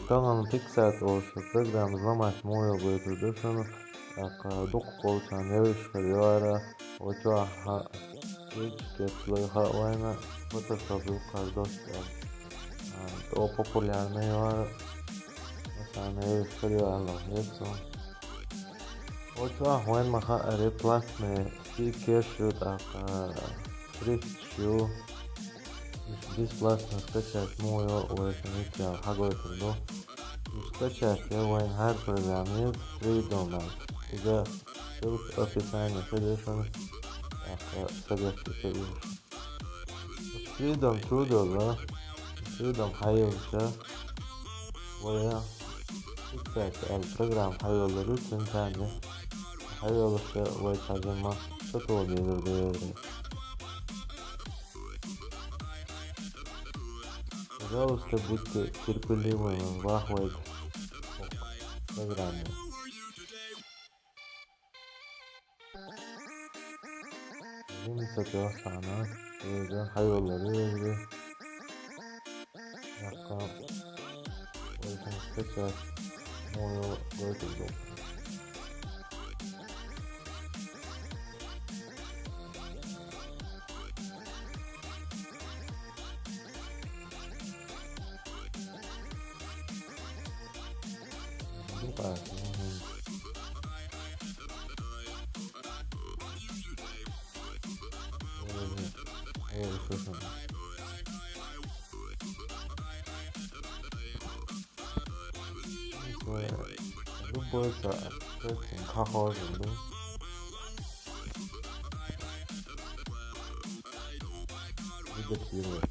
Kanalın fiksēt oluşu programmas lamāt mojo došanu, dok получан девушка Лёра, очо речке слыха война, фотошопил каждый то популярный Лёра, مثلا девушка Лёра, это очо война маха репласне стикершут, шрифтшу, бесплатно скачать мою версию, хагойту. Скачать онлайн hard program is Freedom. Иде ссылка описание следующего советую. Freedom чудо, Freedom hayolca veya скачать program hayolları için tane hayolca ve tercüme satılabilir. Пожалуйста, будьте терпеливыми в ахуе программе. Yeni satıyor sana. Böyle hayolları böyle. Yakka. Böyle seçer. Moyo götürdüm. Любой этим похожим, да? Редактировать.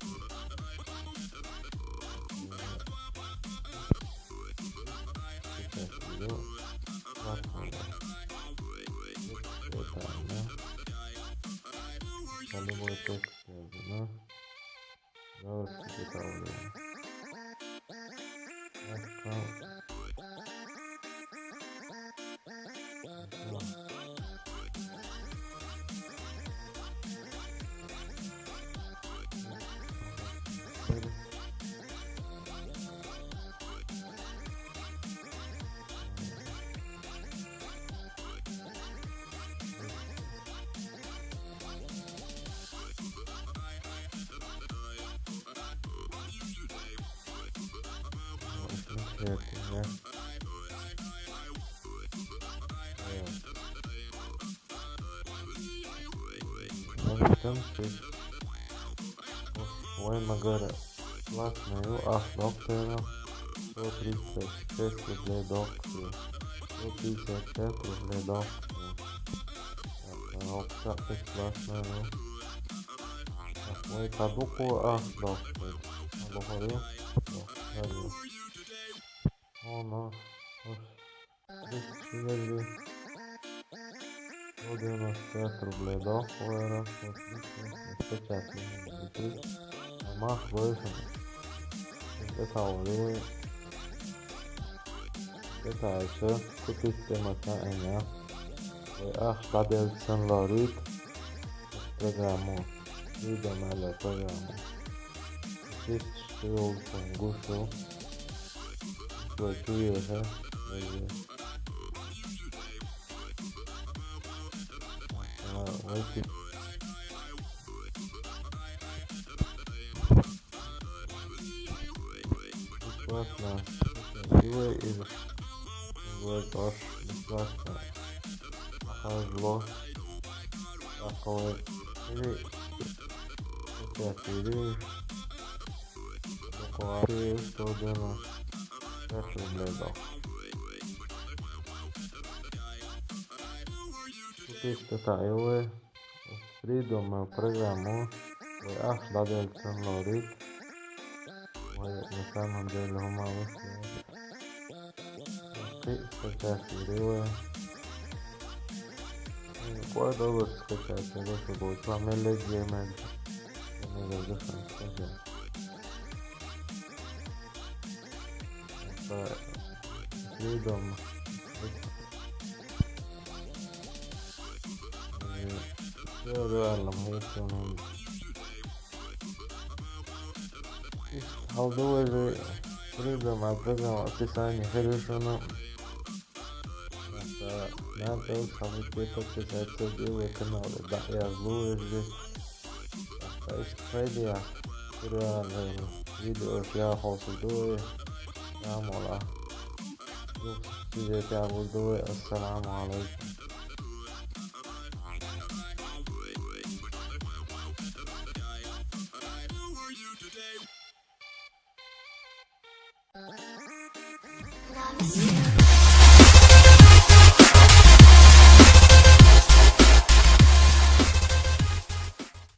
Сейчас видео. Любой текст связано. Давай приготовлю. Ой, Магара, платную доктора, 136 рублей доктору, 155 рублей доктору. Окса бесплатную. Ой, кадуку доктор. Говорю, говорю. О, ну, 195 рублей доктора, 150 Мах вышел. Это уже. Это еще купить темата эня. Штабелсен лорит программу. Видимо, программу. Здесь что гушу. Что чуешь, бесплатно. Красивое или тоже бесплатно. Зло. Такое. Или или такое, что делать. 5 рублей дал. Купить такая Freedom программу. Владельцем лорит. На самом деле мало скачать видео. Кое-что вот скачать, но что будет фамилия Геймен. Я не знаю, что скачать. Это Freedom. Görüyorum hepsinin. Haldoveri Freedom Advocate Opisание решено надо события подписаться в канале. Да, я злой. اشتراكي كده فيديو فيها حاصل دوي نعم ولا يوم تعمل دوي السلام عليكم.